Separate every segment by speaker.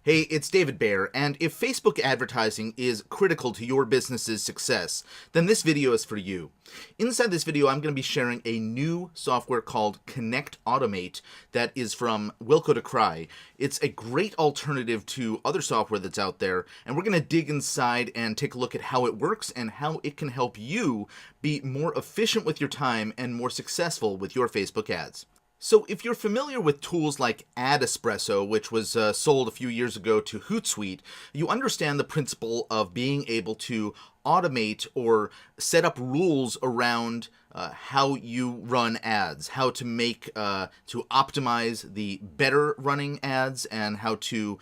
Speaker 1: Hey, it's David Baer, and if Facebook advertising is critical to your business's success, then this video is for you. Inside this video, I'm going to be sharing a new software called ConnectAutomate that is from Wilco to Kreij. It's a great alternative to other software that's out there, and we're going to dig inside and take a look at how it works and how it can help you be more efficient with your time and more successful with your Facebook ads. So if you're familiar with tools like Ad Espresso, which was sold a few years ago to Hootsuite, you understand the principle of being able to automate or set up rules around how you run ads, how to make, to optimize the better running ads, and how to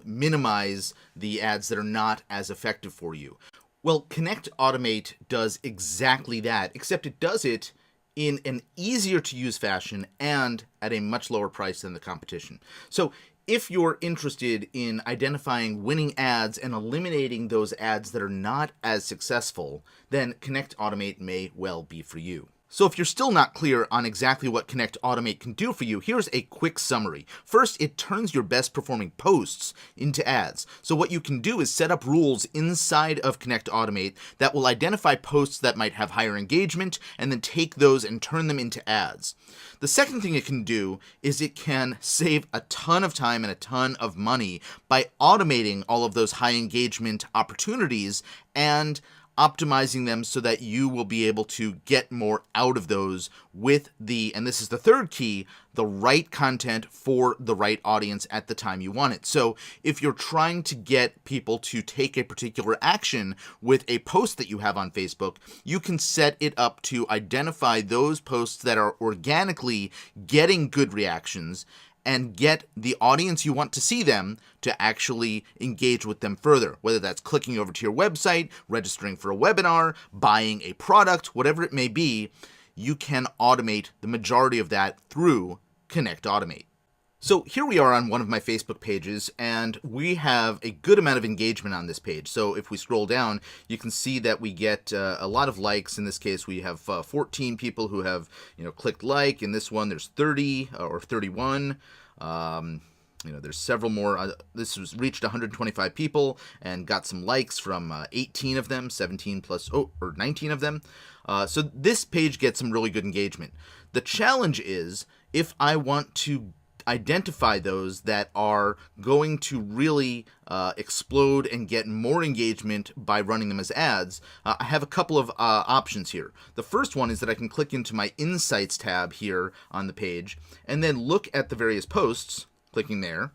Speaker 1: minimize the ads that are not as effective for you. Well, ConnectAutomate does exactly that, except it does it in an easier to use fashion and at a much lower price than the competition. So if you're interested in identifying winning ads and eliminating those ads that are not as successful, then ConnectAutomate may well be for you. So if you're still not clear on exactly what ConnectAutomate can do for you, here's a quick summary. First, it turns your best performing posts into ads. So what you can do is set up rules inside of ConnectAutomate that will identify posts that might have higher engagement and then take those and turn them into ads. The second thing it can do is it can save a ton of time and a ton of money by automating all of those high engagement opportunities and optimizing them so that you will be able to get more out of those with the, and this is the third key, the right content for the right audience at the time you want it. So if you're trying to get people to take a particular action with a post that you have on Facebook, you can set it up to identify those posts that are organically getting good reactions and get the audience you want to see them to actually engage with them further, whether that's clicking over to your website, registering for a webinar, buying a product, whatever it may be. You can automate the majority of that through ConnectAutomate. So here we are on one of my Facebook pages, and we have a good amount of engagement on this page. So if we scroll down, you can see that we get a lot of likes. In this case, we have 14 people who have clicked like. In this one, there's 30 or 31. There's several more. This was reached 125 people and got some likes from 18 of them, 17 plus, or 19 of them. So this page gets some really good engagement. The challenge is if I want to identify those that are going to really explode and get more engagement by running them as ads, I have a couple of options here. The first one is that I can click into my Insights tab here on the page and then look at the various posts, clicking there,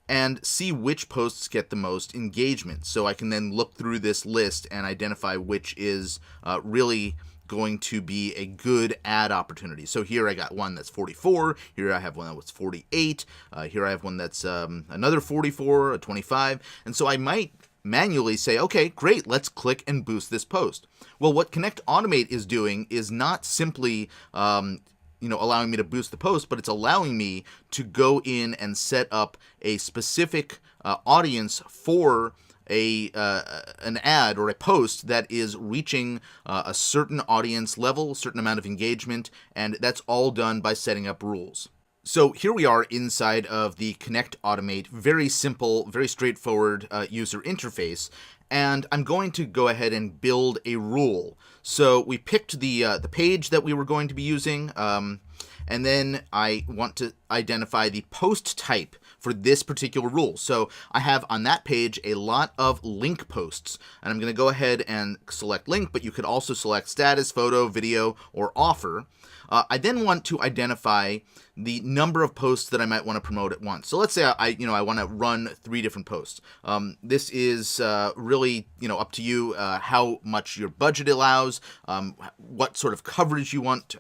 Speaker 1: and see which posts get the most engagement. So I can then look through this list and identify which is really going to be a good ad opportunity. So here I got one that's 44, here I have one that was 48, here I have one that's another 44, a 25, and so I might manually say, okay, great, let's click and boost this post. Well, what ConnectAutomate is doing is not simply allowing me to boost the post, but it's allowing me to go in and set up a specific audience for an ad or a post that is reaching a certain audience level, a certain amount of engagement, and that's all done by setting up rules. So here we are inside of the ConnectAutomate, very simple, very straightforward user interface, and I'm going to go ahead and build a rule. So we picked the page that we were going to be using, and then I want to identify the post type for this particular rule. So I have on that page a lot of link posts, and I'm going to go ahead and select link, but you could also select status, photo, video, or offer. I then want to identify the number of posts that I might want to promote at once. So let's say I want to run 3 different posts. This is really up to you how much your budget allows, what sort of coverage you want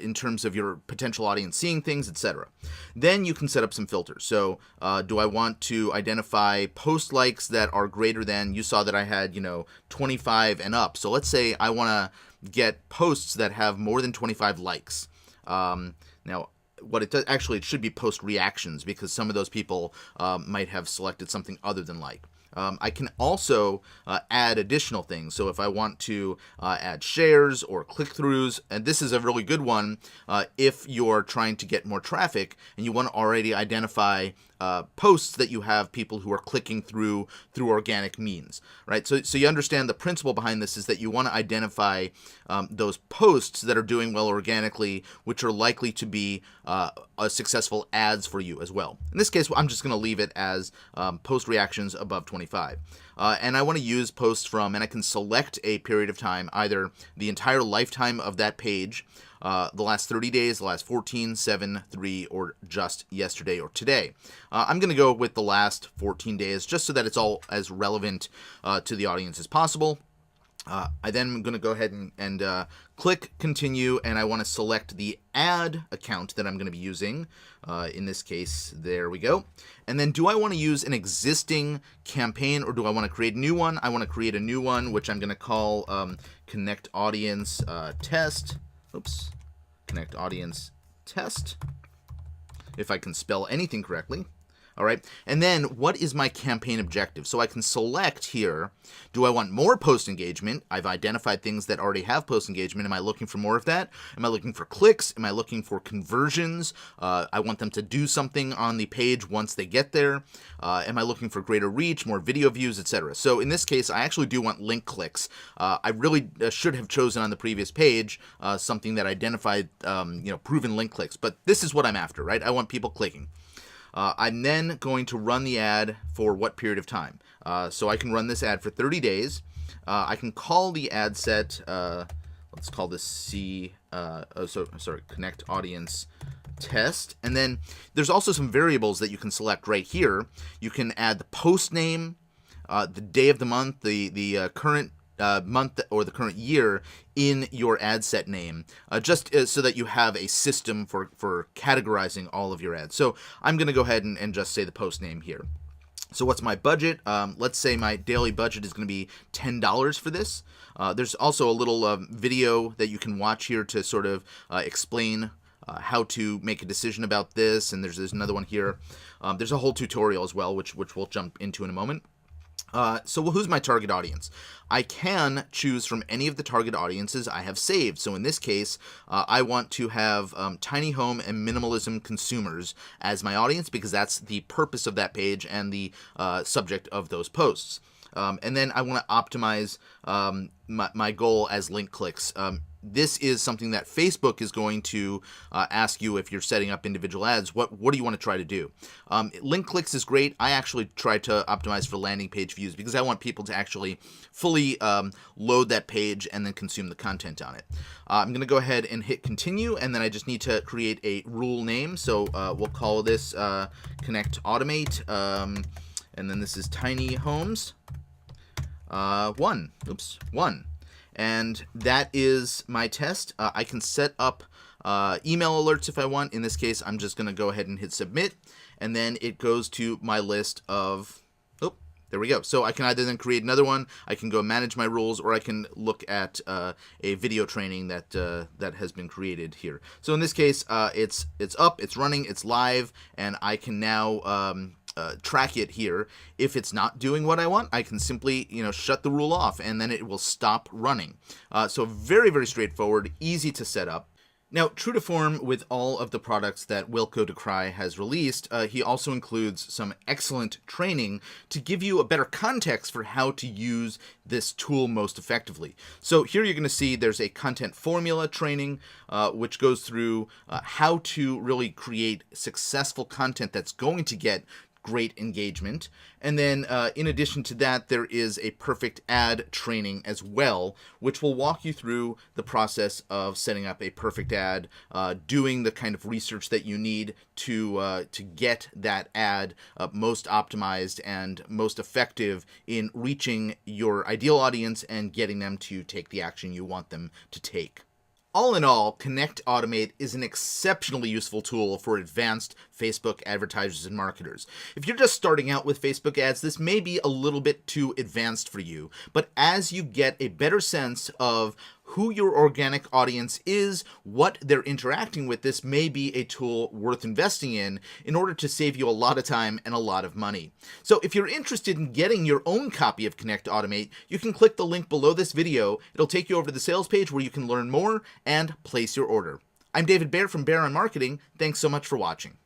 Speaker 1: in terms of your potential audience seeing things, etc. Then you can set up some filters. So do I want to identify post likes that are greater than, you saw that I had 25 and up. So let's say I want to get posts that have more than 25 likes. Now, what it does, actually, it should be post reactions because some of those people might have selected something other than like. I can also add additional things. So if I want to add shares or click-throughs, and this is a really good one if you're trying to get more traffic and you want to already identify posts that you have people who are clicking through organic means, right? So you understand the principle behind this is that you want to identify those posts that are doing well organically, which are likely to be successful ads for you as well. In this case, I'm just going to leave it as post reactions above 25. And I want to use posts from, and I can select a period of time, either the entire lifetime of that page, the last 30 days, the last 14, 7, 3, or just yesterday or today. I'm going to go with the last 14 days just so that it's all as relevant to the audience as possible. I then am going to go ahead and click continue, and I want to select the ad account that I'm going to be using. In this case, there we go. And then do I want to use an existing campaign or do I want to create a new one? I want to create a new one, which I'm going to call Connect Audience Test. Oops, Connect Audience Test, if I can spell anything correctly. All right, and then what is my campaign objective? So I can select here, do I want more post engagement? I've identified things that already have post engagement. Am I looking for more of that? Am I looking for clicks? Am I looking for conversions? I want them to do something on the page once they get there. Am I looking for greater reach, more video views, etc.? So in this case, I actually do want link clicks. I really should have chosen on the previous page something that identified proven link clicks, but this is what I'm after, right? I want people clicking. I'm then going to run the ad for what period of time? So I can run this ad for 30 days. I can call the ad set, let's call this Connect Audience Test. And then there's also some variables that you can select right here. You can add the post name, the day of the month, the current month or the current year in your ad set name, just so that you have a system for categorizing all of your ads. So I'm going to go ahead and just say the post name here. So what's my budget? Let's say my daily budget is going to be $10 for this. There's also a little video that you can watch here to sort of explain how to make a decision about this, and there's another one here. There's a whole tutorial as well, which we'll jump into in a moment. So who's my target audience? I can choose from any of the target audiences I have saved. So in this case, I want to have tiny home and minimalism consumers as my audience because that's the purpose of that page and the subject of those posts. And then I want to optimize my goal as link clicks. This is something that Facebook is going to ask you if you're setting up individual ads. What do you want to try to do? Link clicks is great. I actually try to optimize for landing page views because I want people to actually fully load that page and then consume the content on it. I'm going to go ahead and hit continue, and then I just need to create a rule name. So we'll call this ConnectAutomate, and then this is tiny homes 1. Oops, 1. And that is my test. I can set up email alerts if I want. In this case, I'm just going to go ahead and hit submit. And then it goes to my list of, there we go. So I can either then create another one, I can go manage my rules, or I can look at a video training that has been created here. So in this case, it's up, it's running, it's live, and I can now track it here. If it's not doing what I want, I can simply shut the rule off and then it will stop running. So very, very straightforward, easy to set up. Now, true to form with all of the products that Wilco Kreij has released, he also includes some excellent training to give you a better context for how to use this tool most effectively. So here you're going to see there's a content formula training, which goes through how to really create successful content that's going to get great engagement. And then in addition to that, there is a perfect ad training as well, which will walk you through the process of setting up a perfect ad, doing the kind of research that you need to get that ad most optimized and most effective in reaching your ideal audience and getting them to take the action you want them to take. All in all, ConnectAutomate is an exceptionally useful tool for advanced Facebook advertisers and marketers. If you're just starting out with Facebook ads, this may be a little bit too advanced for you, but as you get a better sense of who your organic audience is, what they're interacting with, this may be a tool worth investing in order to save you a lot of time and a lot of money. So if you're interested in getting your own copy of ConnectAutomate, you can click the link below this video. It'll take you over to the sales page where you can learn more and place your order. I'm David Baer from Baer on Marketing. Thanks so much for watching.